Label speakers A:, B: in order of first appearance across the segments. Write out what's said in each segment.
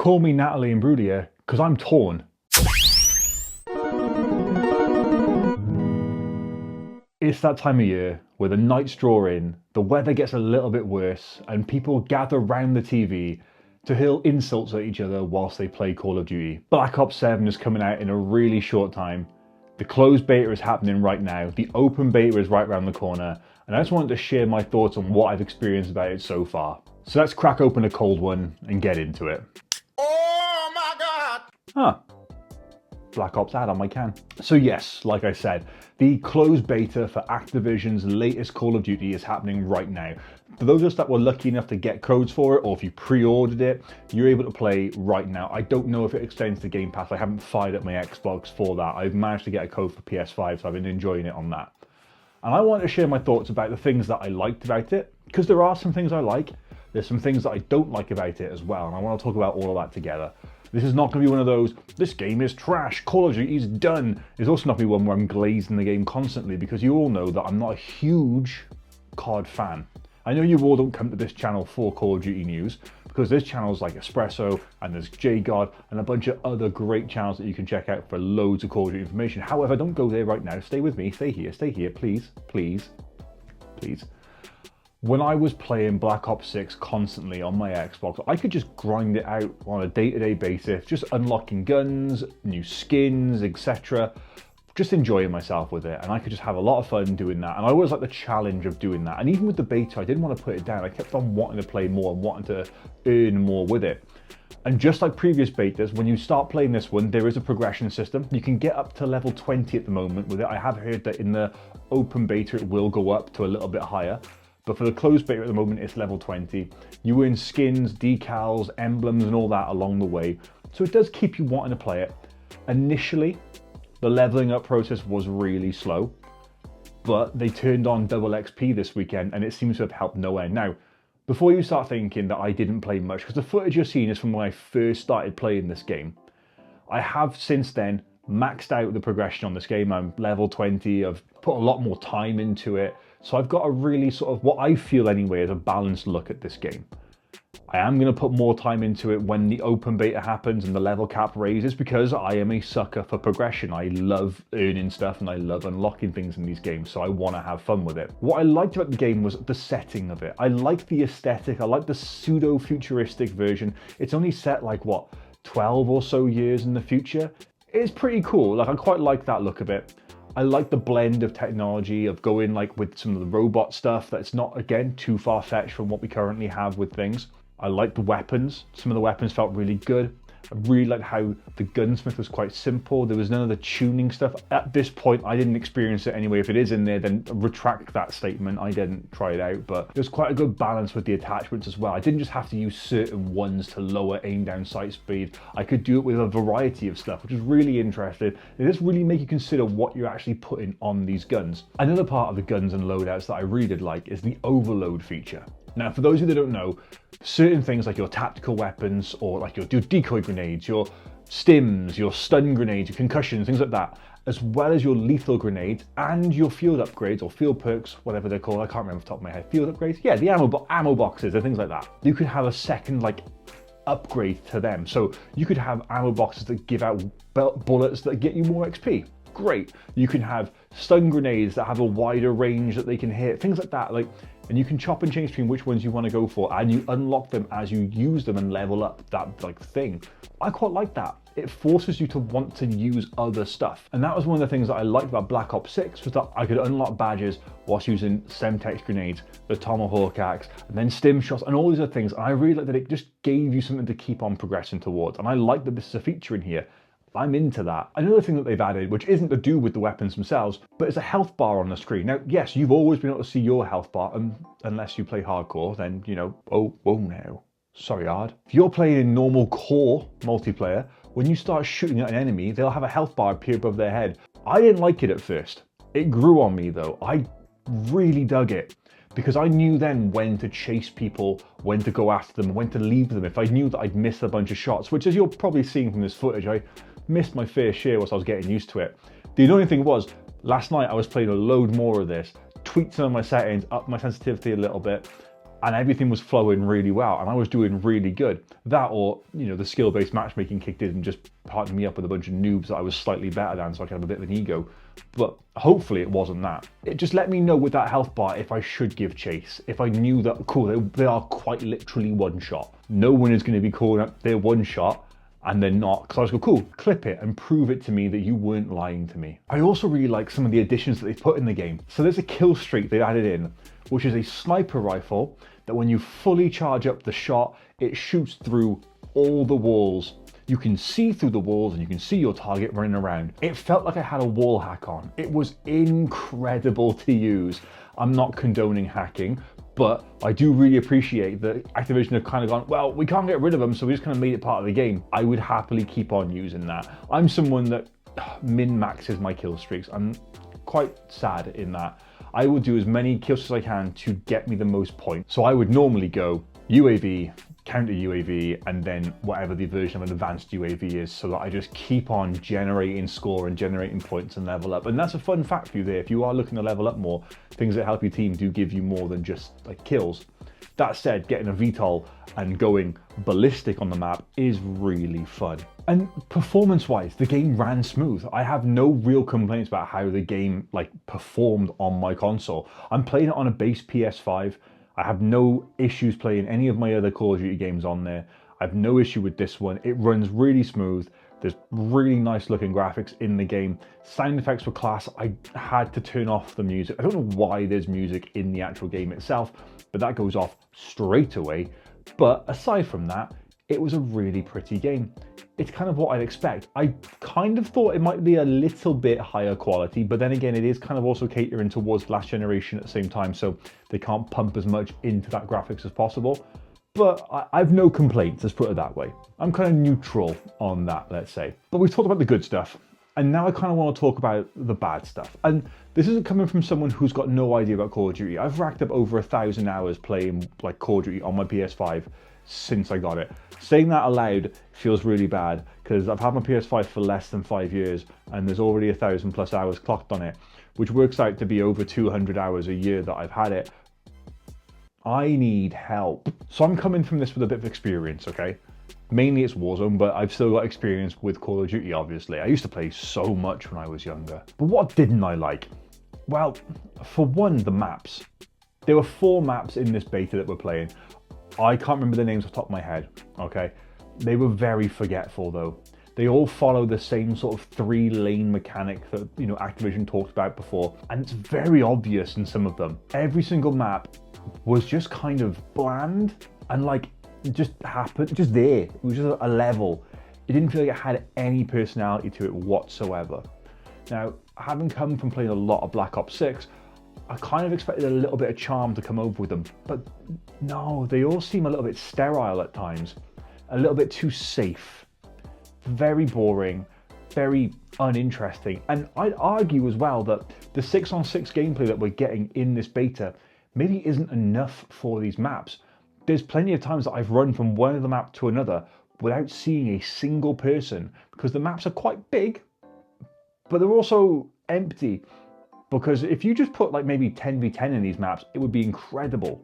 A: Call me Natalie Imbruglia, because I'm torn. It's that time of year where the nights draw in, the weather gets a little bit worse, and people gather round the TV to hurl insults at each other whilst they play Call of Duty. Black Ops 7 is coming out in a really short time. The closed beta is happening right now, the open beta is right around the corner, and I just wanted to share my thoughts on what I've experienced about it so far. So let's crack open a cold one and get into it.
B: Oh my God!
A: Huh. Black Ops ad on my can. So yes, like I said, the closed beta for Activision's latest Call of Duty is happening right now. For those of us that were lucky enough to get codes for it, or if you pre-ordered it, you're able to play right now. I don't know if it extends to Game Pass. I haven't fired up my Xbox for that. I've managed to get a code for PS5, so I've been enjoying it on that. And I want to share my thoughts about the things that I liked about it, because there are some things I like. There's some things that I don't like about it as well, and I want to talk about all of that together. This is not going to be one of those, this game is trash, Call of Duty is done. It's also not going to be one where I'm glazing the game constantly, because you all know that I'm not a huge COD fan. I know you all don't come to this channel for Call of Duty news, because there's channels like Espresso, and there's JGod, and a bunch of other great channels that you can check out for loads of Call of Duty information. However, don't go there right now. Stay with me, stay here, please, please, please. When I was playing Black Ops 6 constantly on my Xbox, I could just grind it out on a day-to-day basis, just unlocking guns, new skins, etc. Just enjoying myself with it, and I could just have a lot of fun doing that. And I always like the challenge of doing that. And even with the beta, I didn't want to put it down. I kept on wanting to play more and wanting to earn more with it. And just like previous betas, when you start playing this one, there is a progression system. You can get up to level 20 at the moment with it. I have heard that in the open beta, it will go up to a little bit higher. But for the closed beta at the moment, it's level 20. You earn skins, decals, emblems, and all that along the way. So it does keep you wanting to play it. Initially, the leveling up process was really slow, but they turned on double XP this weekend, and it seems to have helped no end. Now, before you start thinking that I didn't play much, because the footage you're seeing is from when I first started playing this game, I have since then maxed out the progression on this game. I'm level 20, I've put a lot more time into it. So I've got a really sort of, what I feel anyway, is a balanced look at this game. I am going to put more time into it when the open beta happens and the level cap raises, because I am a sucker for progression. I love earning stuff and I love unlocking things in these games, so I want to have fun with it. What I liked about the game was the setting of it. I like the aesthetic, I like the pseudo-futuristic version. It's only set like, what, 12 or so years in the future? It's pretty cool, like I quite like that look of it. I like the blend of technology of going like with some of the robot stuff that's not, again, too far-fetched from what we currently have with things. I like the weapons. Some of the weapons felt really good. I really liked how the gunsmith was quite simple. There was none of the tuning stuff. At this point, I didn't experience it anyway. If it is in there, then retract that statement. I didn't try it out, but there's quite a good balance with the attachments as well. I didn't just have to use certain ones to lower aim down sight speed. I could do it with a variety of stuff, which is really interesting. It does really make you consider what you're actually putting on these guns. Another part of the guns and loadouts that I really did like is the overload feature. Now, for those of you that don't know, certain things like your tactical weapons or like your decoy grenades, your stims, your stun grenades, your concussions, things like that, as well as your lethal grenades and your field upgrades or field perks, whatever they're called, I can't remember off the top of my head. Field upgrades? Yeah, the ammo boxes and things like that. You could have a second like upgrade to them. So you could have ammo boxes that give out bullets that get you more XP. Great. You can have stun grenades that have a wider range that they can hit, things like that. And you can chop and change between which ones you want to go for, and you unlock them as you use them and level up that like thing. I quite like that. It forces you to want to use other stuff. And that was one of the things that I liked about Black Ops 6, was that I could unlock badges whilst using Semtex grenades, the Tomahawk axe, and then stim shots and all these other things. And I really liked that it just gave you something to keep on progressing towards. And I like that this is a feature in here. I'm into that. Another thing that they've added, which isn't to do with the weapons themselves, but it's a health bar on the screen. Now, yes, you've always been able to see your health bar, unless you play hardcore, then, you know, oh no, sorry, Ard. If you're playing in normal core multiplayer, when you start shooting at an enemy, they'll have a health bar appear above their head. I didn't like it at first. It grew on me though. I really dug it, because I knew then when to chase people, when to go after them, when to leave them. If I knew that I'd miss a bunch of shots, which as you're probably seeing from this footage, I missed my fair share whilst I was getting used to it. The annoying thing was, last night I was playing a load more of this, tweaked some of my settings, upped my sensitivity a little bit, and everything was flowing really well and I was doing really good. That, or, you know, the skill-based matchmaking kicked in and just partnered me up with a bunch of noobs that I was slightly better than, so I could have a bit of an ego. But hopefully it wasn't that. It just let me know with that health bar if I should give chase, if I knew that, cool, they are quite literally one shot. No one is going to be calling up their one shot and then not, because I was going, cool, clip it and prove it to me that you weren't lying to me. I also really like some of the additions that they've put in the game. So there's a kill streak they added in, which is a sniper rifle that when you fully charge up the shot, it shoots through all the walls. You can see through the walls and you can see your target running around. It felt like I had a wall hack on. It was incredible to use. I'm not condoning hacking, but I do really appreciate that Activision have kind of gone, well, we can't get rid of them, so we just kind of made it part of the game. I would happily keep on using that. I'm someone that min-maxes my kill streaks. I'm quite sad in that. I will do as many kills as I can to get me the most points. So I would normally go UAV, counter UAV, and then whatever the version of an advanced UAV is, so that I just keep on generating score and generating points and level up. And that's a fun fact for you there. If you are looking to level up more, things that help your team do give you more than just like kills. That said, getting a VTOL and going ballistic on the map is really fun. And performance-wise, the game ran smooth. I have no real complaints about how the game like performed on my console. I'm playing it on a base PS5. I have no issues playing any of my other Call of Duty games on there. I have no issue with this one. It runs really smooth. There's really nice looking graphics in the game. Sound effects were class. I had to turn off the music. I don't know why there's music in the actual game itself, but that goes off straight away. But aside from that, it was a really pretty game. It's kind of what I'd expect. I kind of thought it might be a little bit higher quality, but then again, it is kind of also catering towards last generation at the same time, so they can't pump as much into that graphics as possible. But I've no complaints, let's put it that way. I'm kind of neutral on that, let's say. But we've talked about the good stuff, and now I kind of want to talk about the bad stuff. And this isn't coming from someone who's got no idea about Call of Duty. I've racked up over 1,000 hours playing like Call of Duty on my PS5 since I got it. Saying that aloud feels really bad because I've had my PS5 for less than 5 years and there's already 1,000+ hours clocked on it, which works out to be over 200 hours a year that I've had it. I need help. So I'm coming from this with a bit of experience, okay? Mainly it's Warzone, but I've still got experience with Call of Duty, obviously. I used to play so much when I was younger. But what didn't I like? Well, for one, the maps. There were 4 maps in this beta that we're playing. I can't remember the names off the top of my head, okay? They were very forgetful though. They all follow the same sort of 3-lane mechanic that, you know, Activision talked about before, and it's very obvious in some of them. Every single map was just kind of bland and like just happened, just there. It was just a level. It didn't feel like it had any personality to it whatsoever. Now, having come from playing a lot of Black Ops 6, I kind of expected a little bit of charm to come over with them, but no, they all seem a little bit sterile at times, a little bit too safe, very boring, very uninteresting. And I'd argue as well that the 6-on-6 gameplay that we're getting in this beta maybe isn't enough for these maps. There's plenty of times that I've run from one of the map to another without seeing a single person because the maps are quite big, but they're also empty. Because if you just put like maybe 10v10 in these maps, it would be incredible.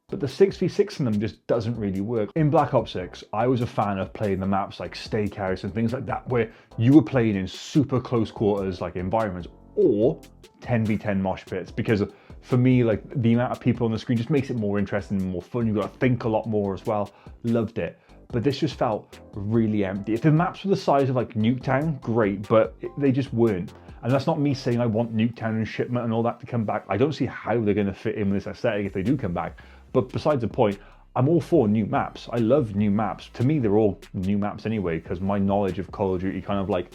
A: But the 6v6 in them just doesn't really work. In Black Ops 6, I was a fan of playing the maps like Steakhouse and things like that, where you were playing in super close quarters like environments, or 10v10 mosh pits, because for me, like the amount of people on the screen just makes it more interesting and more fun. You've got to think a lot more as well. Loved it. But this just felt really empty. If the maps were the size of like Nuketown, great, but they just weren't. And that's not me saying I want Nuketown and Shipment and all that to come back. I don't see how they're going to fit in with this aesthetic if they do come back. But besides the point, I'm all for new maps. I love new maps. To me, they're all new maps anyway, because my knowledge of Call of Duty kind of like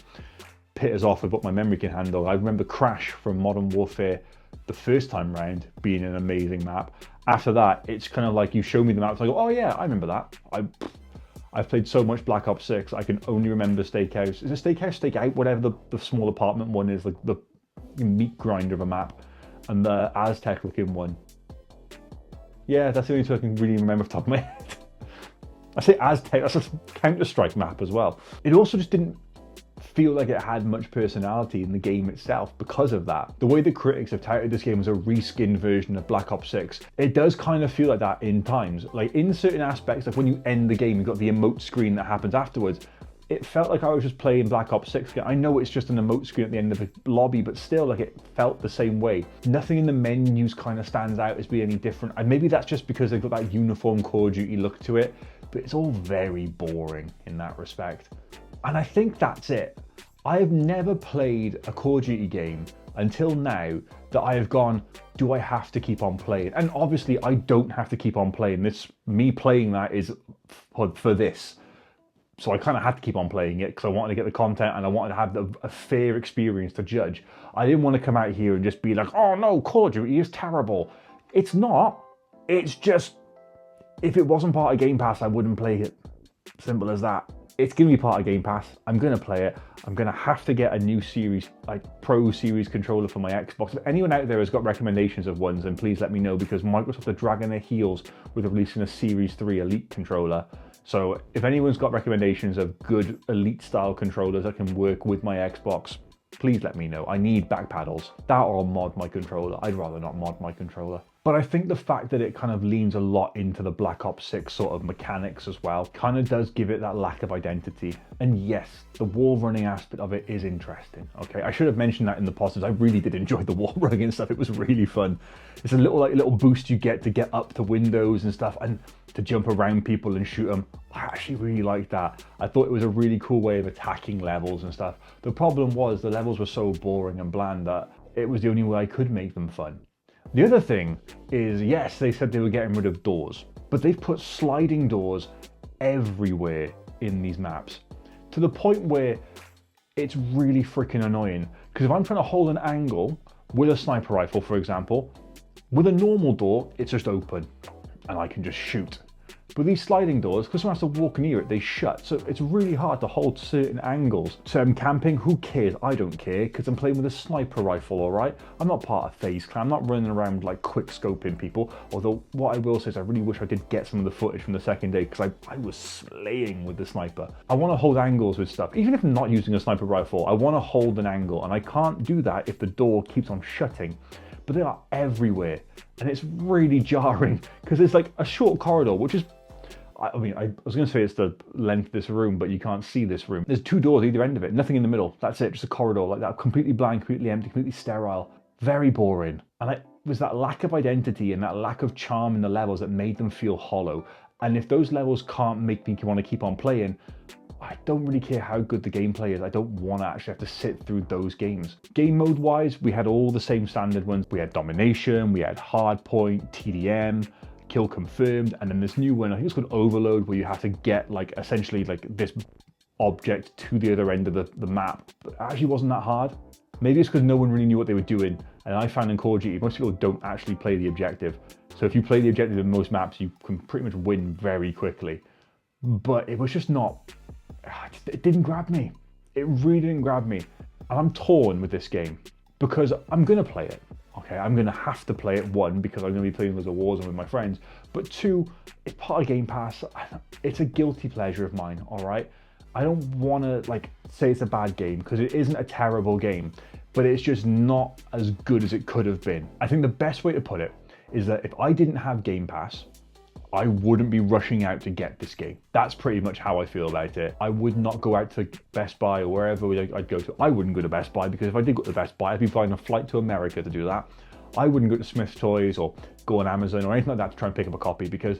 A: pitters off with what my memory can handle. I remember Crash from Modern Warfare the first time round being an amazing map. After that, it's kind of like you show me the maps, I go, oh yeah, I remember that. I've played so much Black Ops 6, I can only remember Steakhouse. Is it Steakhouse, Stakeout, whatever the small apartment one is, like the meat grinder of a map, and the Aztec looking one. Yeah, that's the only two I can really remember off the top of my head. I say Aztec, that's a Counter-Strike map as well. It also just didn't feel like it had much personality in the game itself because of that. The way the critics have touted this game as a reskinned version of Black Ops 6, it does kind of feel like that in times. Like in certain aspects, like when you end the game, you've got the emote screen that happens afterwards. It felt like I was just playing Black Ops 6 again. I know it's just an emote screen at the end of the lobby, but still, like, it felt the same way. Nothing in the menus kind of stands out as being any different. And maybe that's just because they've got that uniform Call of Duty look to it, but it's all very boring in that respect. And I think that's it. I have never played a Call of Duty game until now that I have gone, do I have to keep on playing? And obviously I don't have to keep on playing. Me playing that is for this. So I kind of had to keep on playing it because I wanted to get the content and I wanted to have a fair experience to judge. I didn't want to come out here and just be like, oh no, Call of Duty is terrible. It's not. It's just, if it wasn't part of Game Pass, I wouldn't play it. Simple as that. It's going to be part of Game Pass. I'm going to play it. I'm going to have to get a new series, like Pro Series controller for my Xbox. If anyone out there has got recommendations of ones, then please let me know, because Microsoft are dragging their heels with releasing a Series 3 Elite controller. So if anyone's got recommendations of good Elite style controllers that can work with my Xbox, please let me know. I need back paddles. That or I'll mod my controller. I'd rather not mod my controller. But I think the fact that it kind of leans a lot into the Black Ops 6 sort of mechanics as well kind of does give it that lack of identity. And yes, the wall running aspect of it is interesting. Okay, I should have mentioned that in the positives. I really did enjoy the wall running and stuff. It was really fun. It's a little boost you get to get up to windows and stuff and to jump around people and shoot them. I actually really liked that. I thought it was a really cool way of attacking levels and stuff. The problem was the levels were so boring and bland that it was the only way I could make them fun. The other thing is, yes, they said they were getting rid of doors, but they've put sliding doors everywhere in these maps to the point where it's really freaking annoying. Because if I'm trying to hold an angle with a sniper rifle, for example, with a normal door, it's just open and I can just shoot. But these sliding doors, because someone has to walk near it, they shut. So it's really hard to hold certain angles. So I'm camping, who cares? I don't care, because I'm playing with a sniper rifle, all right? I'm not part of FaZe Clan. I'm not running around like quick scoping people. Although what I will say is I really wish I did get some of the footage from the second day, because I was slaying with the sniper. I want to hold angles with stuff. Even if I'm not using a sniper rifle, I want to hold an angle, and I can't do that if the door keeps on shutting. But they are everywhere, and it's really jarring, because it's like a short corridor, which is, I mean, I was going to say it's the length of this room, but you can't see this room. There's two doors either end of it, nothing in the middle. That's it, just a corridor like that, completely blank, completely empty, completely sterile. Very boring. And it was that lack of identity and that lack of charm in the levels that made them feel hollow. And if those levels can't make me want to keep on playing, I don't really care how good the gameplay is. I don't want to actually have to sit through those games. Game mode wise, we had all the same standard ones. We had domination, we had hardpoint, TDM, kill confirmed, and then this new one, I think it's called overload, where you have to get like essentially like this object to the other end of the map. But it actually wasn't that hard. Maybe it's because no one really knew what they were doing. And I found in Call of Duty, most people don't actually play the objective. So if you play the objective in most maps, you can pretty much win very quickly. But it was just not, it didn't grab me. It really didn't grab me. And I'm torn with this game because I'm gonna play it. Okay, I'm gonna have to play it, one, because I'm gonna be playing Wars of Warzone with my friends, but two, it's part of Game Pass. It's a guilty pleasure of mine, all right? I don't wanna like say it's a bad game, because it isn't a terrible game, but it's just not as good as it could have been. I think the best way to put it is that if I didn't have Game Pass, I wouldn't be rushing out to get this game. That's pretty much how I feel about it. I would not go out to Best Buy or wherever I'd go to. I wouldn't go to Best Buy, because if I did go to Best Buy, I'd be flying a flight to America to do that. I wouldn't go to Smith's Toys or go on Amazon or anything like that to try and pick up a copy, because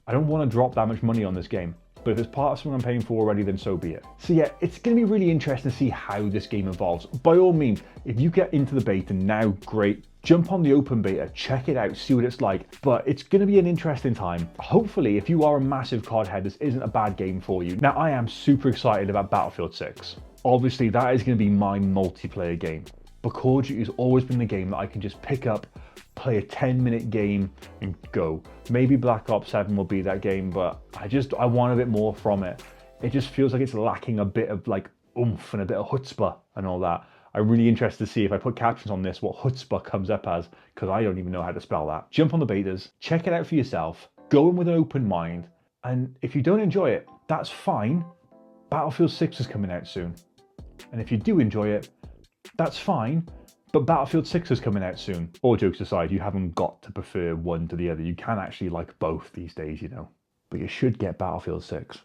A: I don't want to drop that much money on this game. But if it's part of something I'm paying for already, then so be it. So yeah, it's going to be really interesting to see how this game evolves. By all means, if you get into the beta now, great. Jump on the open beta, check it out, see what it's like. But it's going to be an interesting time. Hopefully, if you are a massive COD head, this isn't a bad game for you. Now, I am super excited about Battlefield 6. Obviously, that is going to be my multiplayer game. But Call of Duty has always been the game that I can just pick up, play a 10-minute game and go. Maybe Black Ops 7 will be that game, but I want a bit more from it. It just feels like it's lacking a bit of like oomph and a bit of chutzpah and all that. I'm really interested to see if I put captions on this, what chutzpah comes up as, because I don't even know how to spell that. Jump on the betas, check it out for yourself, go in with an open mind, and if you don't enjoy it, that's fine. Battlefield 6 is coming out soon. And if you do enjoy it, that's fine, but Battlefield 6 is coming out soon. All jokes aside, you haven't got to prefer one to the other. You can actually like both these days, you know. But you should get Battlefield 6.